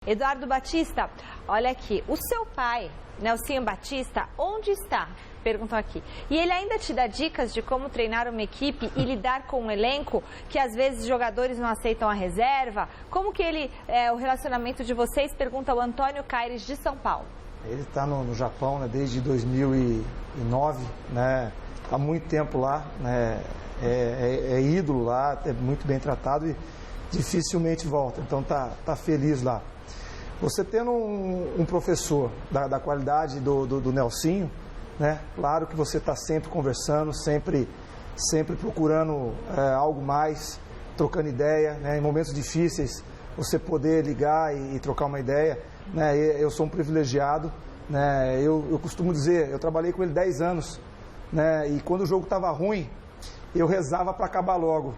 Eduardo Batista, olha aqui, o seu pai, Nelsinho Batista, onde está? Perguntam aqui. E ele ainda te dá dicas de como treinar uma equipe e lidar com um elenco que às vezes os jogadores não aceitam a reserva? Como que o relacionamento de vocês? Pergunta o Antônio Caires de São Paulo. Ele está no Japão, né, desde 2009, né, há muito tempo lá, né, é ídolo lá, é muito bem tratado e dificilmente volta, então tá feliz lá. Você tendo um professor da qualidade do Nelsinho, né, claro que você está sempre conversando, sempre procurando algo mais, trocando ideia, né, em momentos difíceis você poder ligar e trocar uma ideia, né, eu sou um privilegiado, né, eu costumo dizer, eu trabalhei com ele 10 anos, né, e quando o jogo estava ruim, eu rezava para acabar logo.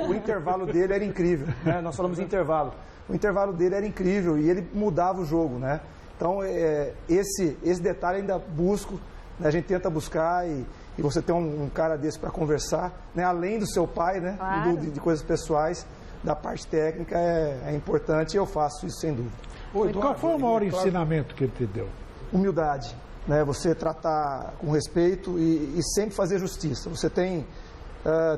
O intervalo dele era incrível, né, nós falamos intervalo. O intervalo dele era incrível e ele mudava o jogo, né? Então, esse detalhe ainda busco, né? A gente tenta buscar e você ter um cara desse para conversar, né? Além do seu pai, né? Claro. De coisas pessoais, da parte técnica é importante e eu faço isso sem dúvida. Qual foi o maior ensinamento que ele te deu? Humildade, né? Você tratar com respeito e sempre fazer justiça. Você tem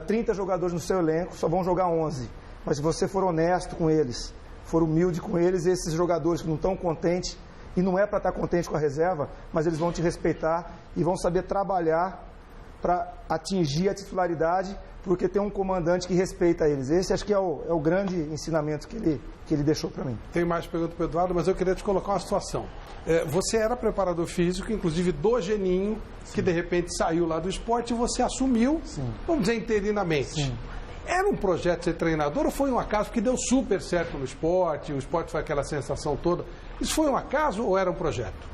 30 jogadores no seu elenco, só vão jogar 11. Mas se você for honesto com eles, for humilde com eles, esses jogadores que não estão contentes, e não é para estar contente com a reserva, mas eles vão te respeitar e vão saber trabalhar para atingir a titularidade, porque tem um comandante que respeita eles. Esse acho que é o grande ensinamento que ele deixou para mim. Tem mais perguntas para o Eduardo, mas eu queria te colocar uma situação. Você era preparador físico, inclusive do Geninho, que de repente saiu lá do esporte e você assumiu, vamos dizer, interinamente. Sim. Era um projeto de ser treinador ou foi um acaso que deu super certo no esporte, o esporte foi aquela sensação toda? Isso foi um acaso ou era um projeto?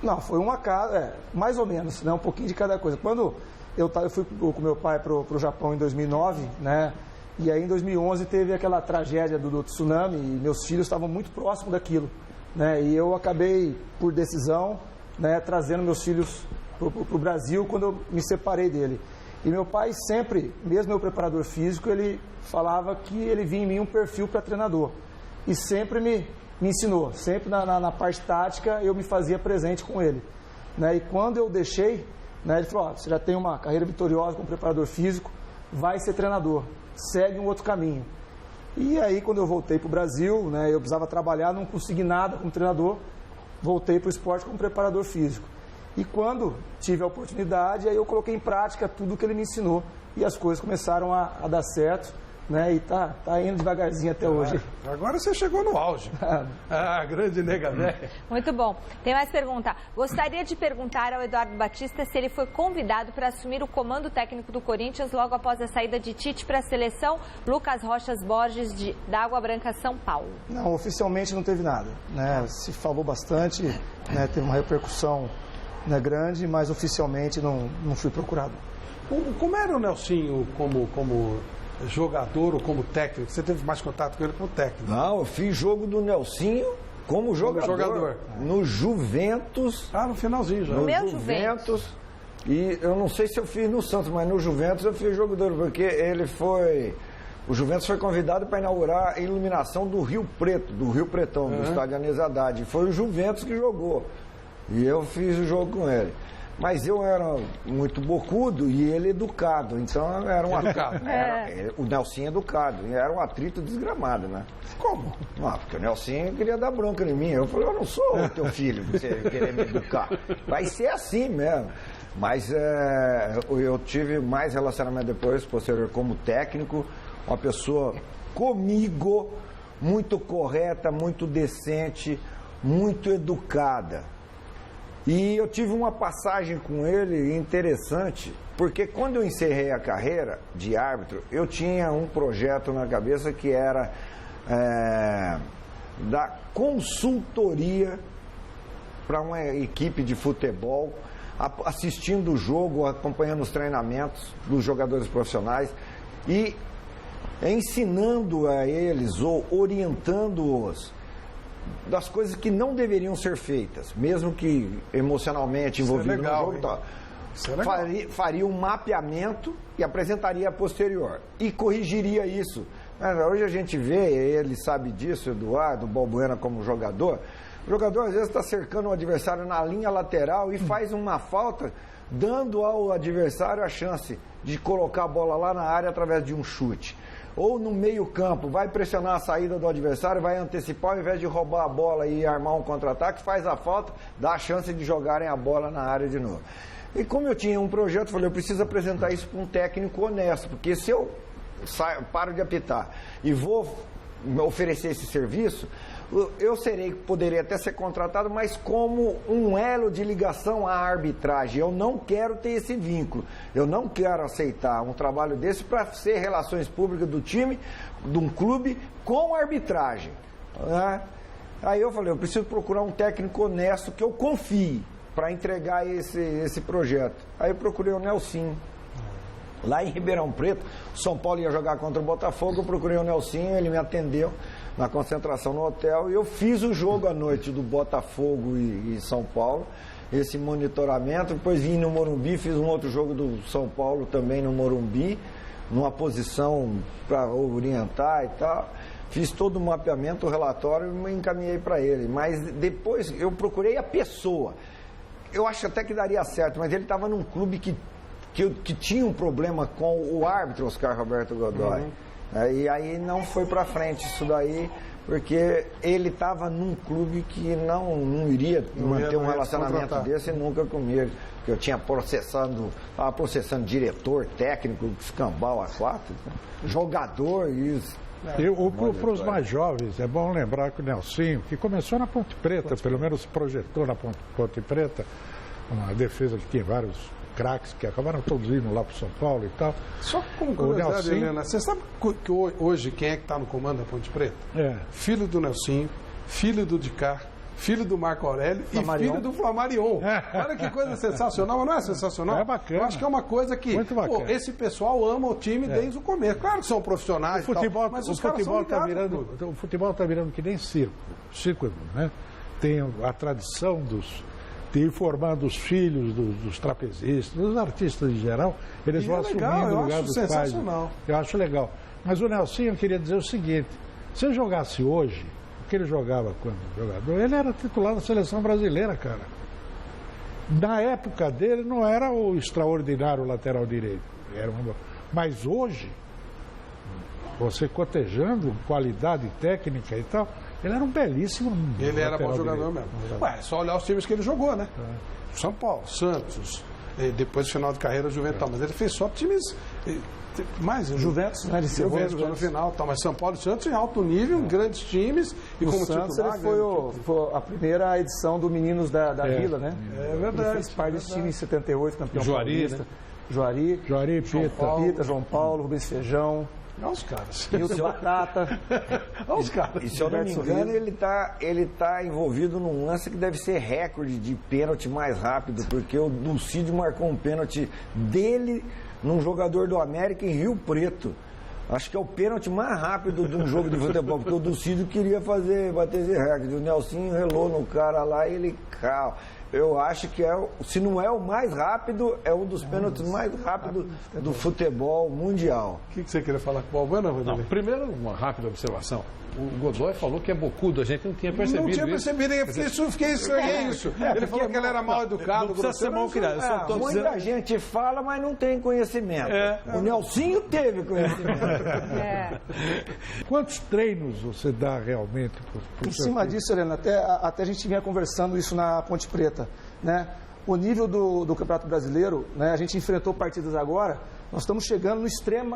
Não, foi um acaso, mais ou menos, né, um pouquinho de cada coisa. Quando eu fui com meu pai para o Japão em 2009, né, e aí em 2011 teve aquela tragédia do tsunami e meus filhos estavam muito próximos daquilo, né, e eu acabei, por decisão, né, trazendo meus filhos para o Brasil quando eu me separei dele. E meu pai sempre, mesmo meu preparador físico, ele falava que ele via em mim um perfil para treinador. E sempre me ensinou, sempre na parte tática eu me fazia presente com ele. Né? E quando eu deixei, né, ele falou, você já tem uma carreira vitoriosa como preparador físico, vai ser treinador, segue um outro caminho. E aí quando eu voltei para o Brasil, né, eu precisava trabalhar, não consegui nada como treinador, voltei para o esporte como preparador físico. E quando tive a oportunidade, aí eu coloquei em prática tudo o que ele me ensinou. E as coisas começaram a dar certo, né? E tá indo devagarzinho até hoje. Agora você chegou no auge. Grande nega velha. Muito bom. Tem mais pergunta. Gostaria de perguntar ao Eduardo Batista se ele foi convidado para assumir o comando técnico do Corinthians logo após a saída de Tite para a seleção. Lucas Rochas Borges, da Água Branca, São Paulo. Não, oficialmente não teve nada, né? Se falou bastante, né? Teve uma repercussão, né, grande, mas oficialmente não fui procurado. Como era o Nelsinho como jogador ou como técnico? Você teve mais contato com ele como técnico? Não, eu fiz jogo do Nelsinho como jogador. No Juventus. No finalzinho já. Meu Juventus. E eu não sei se eu fiz no Santos, mas no Juventus eu fiz jogador, porque o Juventus foi convidado para inaugurar a iluminação do Rio Preto, do Rio Pretão, do estádio Anísio Haddad. Foi o Juventus que jogou. E eu fiz o jogo com ele. Mas eu era muito bocudo e ele educado. Então era um educado. O Nelsinho educado. E era um atrito desgramado, né? Como? Porque o Nelsinho queria dar bronca em mim. Eu falei, eu não sou o teu filho, você querer me educar. Vai ser assim mesmo. Mas eu tive mais relacionamento depois, posterior, como técnico. Uma pessoa comigo, muito correta, muito decente, muito educada. E eu tive uma passagem com ele interessante, porque quando eu encerrei a carreira de árbitro, eu tinha um projeto na cabeça que era da consultoria para uma equipe de futebol, assistindo o jogo, acompanhando os treinamentos dos jogadores profissionais e ensinando a eles ou orientando-os das coisas que não deveriam ser feitas, mesmo que emocionalmente envolvido no jogo. Faria um mapeamento e apresentaria a posterior. E corrigiria isso Hoje a gente vê, ele sabe disso, Eduardo, o Balbuena como jogador. O jogador às vezes está cercando o adversário na linha lateral e faz uma falta, dando ao adversário a chance de colocar a bola lá na área através de um chute. Ou no meio campo, vai pressionar a saída do adversário, vai antecipar, ao invés de roubar a bola e armar um contra-ataque, faz a falta, dá a chance de jogarem a bola na área de novo. E como eu tinha um projeto, eu falei, eu preciso apresentar isso para um técnico honesto, porque se eu paro de apitar e vou oferecer esse serviço, poderia até ser contratado, mas como um elo de ligação à arbitragem. Eu não quero ter esse vínculo. Eu não quero aceitar um trabalho desse para ser relações públicas do time, de um clube, com arbitragem. Né? Aí eu falei, eu preciso procurar um técnico honesto que eu confie para entregar esse projeto. Aí eu procurei o Nelsinho. Lá em Ribeirão Preto, São Paulo ia jogar contra o Botafogo, eu procurei o Nelsinho, ele me atendeu na concentração no hotel e eu fiz o jogo à noite do Botafogo e São Paulo, esse monitoramento, depois vim no Morumbi, fiz um outro jogo do São Paulo também no Morumbi, numa posição para orientar e tal, fiz todo o mapeamento, o relatório e me encaminhei para ele, mas depois eu procurei a pessoa, eu acho até que daria certo, mas ele estava num clube que tinha um problema com o árbitro Oscar Roberto Godoy. E aí não foi para frente isso daí, porque ele estava num clube que não iria manter um relacionamento desse nunca comigo. Porque eu tinha estava processando diretor, técnico, escambau a 4, jogador e isso. Para os mais jovens, é bom lembrar que o Nelsinho, que começou na Ponte Preta, pelo menos projetou na Ponte Preta, uma defesa que tinha vários craques que acabaram todos indo lá para São Paulo e tal. Só como curiosidade, Helena, você sabe que hoje quem é que está no comando da Ponte Preta? Filho do Nelsinho, filho do Dicar, filho do Marco Aurélio Flamarion. E filho do Flamarion. Olha que coisa sensacional, mas não é sensacional? É bacana. Eu acho que é uma coisa que esse pessoal ama o time desde o começo. Claro que são profissionais mas os caras são ligados. O futebol está virando que nem circo. Circo, né? Tem a tradição de ir formando os filhos dos trapezistas, dos artistas em geral, eles vão assumindo o lugar dos pais. Eu acho legal. Mas o Nelsinho, eu queria dizer o seguinte, se ele jogasse hoje, o que ele jogava quando jogador, ele era titular da seleção brasileira, cara. Na época dele não era o extraordinário lateral direito, mas hoje, você cotejando qualidade técnica e tal, ele era um belíssimo. Ele era bom jogador mesmo. É só olhar os times que ele jogou, né? São Paulo, Santos, depois do final de carreira, Juventus. Mas ele fez só times mais. Juventus, né? Ele Juventus no final. Mas São Paulo e Santos em alto nível, grandes times. E como Santos titular, ele foi a primeira edição do Meninos da Vila, né? É verdade. Ele fez parte desse time em 78, campeão paulista. Né? Juari, Pita, João Paulo, Rubens Feijão. Olha os caras. Nilson Batata. Olha os caras. E se eu não me engano, ele tá envolvido num lance que deve ser recorde de pênalti mais rápido, porque o Dulcídio marcou um pênalti dele num jogador do América em Rio Preto. Acho que é o pênalti mais rápido de um jogo de futebol, porque o Dulcídio queria bater esse recorde. O Nelsinho relou no cara lá e ele caiu. Eu acho que se não é o mais rápido, é um dos pênaltis mais rápidos do futebol mundial. O que você queria falar com o Balbuena, Rodrigo? Primeiro, uma rápida observação. O Godoy falou que é bocudo, a gente não tinha percebido isso. Não tinha percebido, eu fiquei estranhei isso. Ele falou que ele era mal educado, grosseiro. Não precisa ser mal criado. Muita gente fala, mas não tem conhecimento. O Nelsinho teve conhecimento. Quantos treinos você dá realmente? Em cima disso, Helena, até a gente vinha conversando isso na Ponte Preta, né? O nível do Campeonato Brasileiro, né? A gente enfrentou partidas agora, nós estamos chegando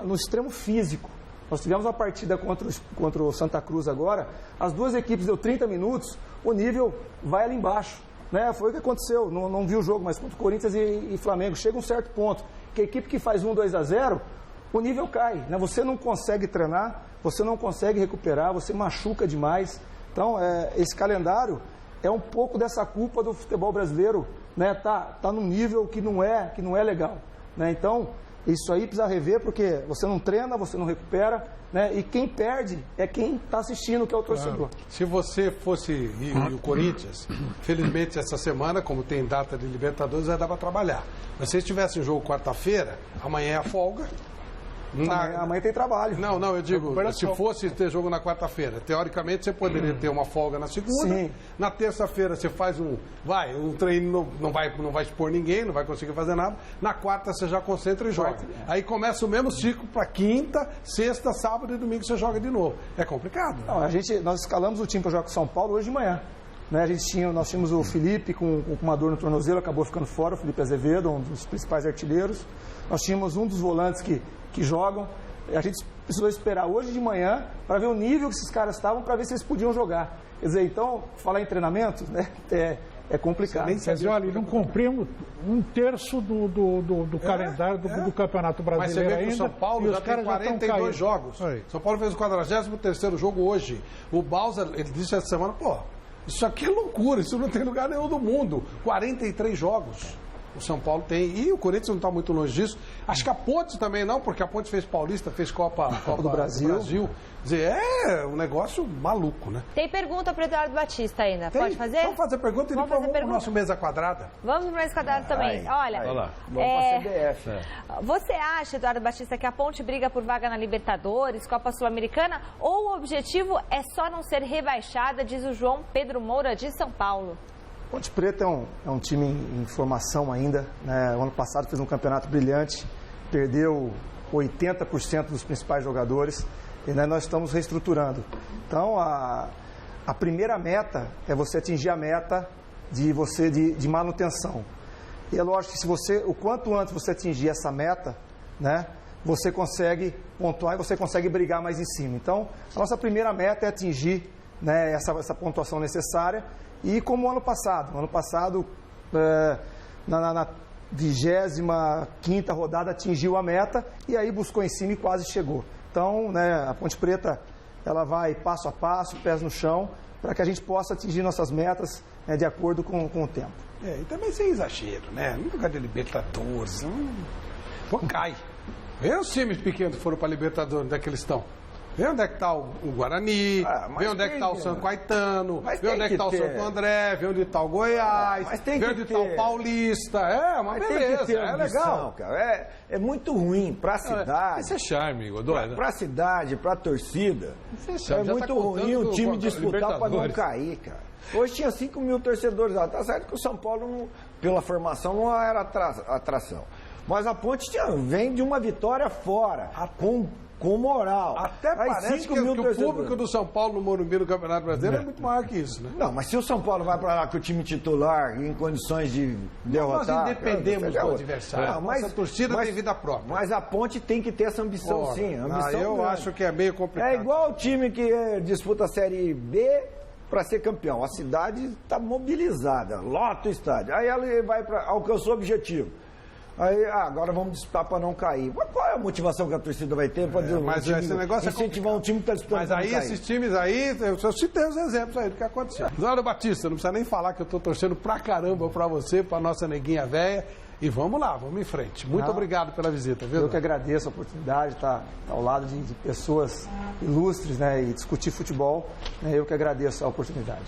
no extremo físico. Nós tivemos uma partida contra o Santa Cruz agora, as duas equipes deu 30 minutos, o nível vai ali embaixo. Né? Foi o que aconteceu, não vi o jogo, mas contra o Corinthians e Flamengo, chega um certo ponto, que a equipe que faz 1-2-0, o nível cai. Né? Você não consegue treinar, você não consegue recuperar, você machuca demais. Então, esse calendário é um pouco dessa culpa do futebol brasileiro, né? Tá num nível que não é legal. Né? Então, isso aí precisa rever, porque você não treina, você não recupera, né? E quem perde é quem está assistindo, que é o torcedor. Se você fosse e o Corinthians, felizmente essa semana, como tem data de Libertadores, vai dar para trabalhar. Mas se eles tivessem jogo quarta-feira, amanhã é a folga, Amanhã tem trabalho. Não, eu digo, se fosse ter jogo na quarta-feira, teoricamente você poderia ter uma folga na segunda. Sim. Na terça-feira você faz um treino, não vai expor ninguém, não vai conseguir fazer nada. Na quarta você já concentra e joga. Aí começa o mesmo ciclo para quinta, sexta, sábado e domingo você joga de novo. É complicado. Não, nós escalamos o time para jogar com São Paulo hoje de manhã. Né, nós tínhamos o Felipe com uma dor no tornozelo, acabou ficando fora, o Felipe Azevedo, um dos principais artilheiros. Nós tínhamos um dos volantes que jogam. A gente precisou esperar hoje de manhã para ver o nível que esses caras estavam, para ver se eles podiam jogar. Quer dizer, então, falar em treinamento, né, é complicado. Quer dizer, olha, não cumprimos um terço do calendário do Campeonato Brasileiro. Mas você vê que ainda, o São Paulo já tem 42 jogos. Aí. São Paulo fez o 43º jogo hoje. O Bausa, ele disse essa semana, isso aqui é loucura, isso não tem lugar nenhum do mundo. 43 jogos o São Paulo tem. E o Corinthians não está muito longe disso. Acho que a Ponte também não, porque a Ponte fez Paulista, fez Copa do Brasil. Quer dizer, é um negócio maluco, né? Tem pergunta para o Eduardo Batista ainda. Pode fazer? Vamos fazer pergunta e depois vamos para o nosso Mesa Quadrada. Vamos para o Mesa Quadrada também. Olha, vamos para a CBF. Você acha, Eduardo Batista, que a Ponte briga por vaga na Libertadores, Copa Sul-Americana, ou o objetivo é só não ser rebaixada, diz o João Pedro Moura, de São Paulo? Ponte Preta é um time em formação ainda. Né? O ano passado fez um campeonato brilhante, perdeu 80% dos principais jogadores e nós estamos reestruturando. Então, a primeira meta é você atingir a meta de manutenção. E é lógico que o quanto antes você atingir essa meta, né, você consegue pontuar e você consegue brigar mais em cima. Então, a nossa primeira meta é atingir, né, essa pontuação necessária. E como o ano passado, na 25ª rodada atingiu a meta e aí buscou em cima e quase chegou. Então, né, a Ponte Preta, ela vai passo a passo, pés no chão, para que a gente possa atingir nossas metas, né, de acordo com o tempo. E também sem exagero, né? No lugar de Libertadores, cai. Vê os times pequenos que foram para a Libertadores, onde é que eles estão? Vê onde é que está o Guarani, vê onde é que está o São Caetano, vê onde é que está o Santo André, vê onde está o Goiás, vê onde está o Paulista. É uma beleza, é legal. Cara. É muito ruim para a cidade. Isso é charme, Godoy. Para a cidade, para a torcida. É muito ruim o time disputar para não cair, cara. Hoje tinha 5 mil torcedores lá. Tá certo que o São Paulo, pela formação, não era atração. Mas a Ponte vem de uma vitória fora, com moral. Até parece que o público do São Paulo no Morumbi no Campeonato Brasileiro é muito maior que isso, né? Não, mas se o São Paulo vai para lá com o time titular em condições de derrotar... Nós independemos do adversário. Mas a torcida tem vida própria. Mas a Ponte tem que ter essa ambição, sim. Eu acho que é meio complicado. É igual o time que disputa a Série B para ser campeão. A cidade está mobilizada, lota o estádio. Aí ela alcançou o objetivo. Aí, agora vamos disputar para não cair. Mas qual é a motivação que a torcida vai ter para esse negócio incentivar um time que está disputando? Mas aí esses times aí, eu citei os exemplos aí do que aconteceu. Eduardo Batista, não precisa nem falar que eu estou torcendo pra caramba para você, para nossa neguinha véia. E vamos lá, vamos em frente. Muito obrigado pela visita, viu? Eu que agradeço a oportunidade de estar ao lado de pessoas ilustres, né, e discutir futebol. Eu que agradeço a oportunidade.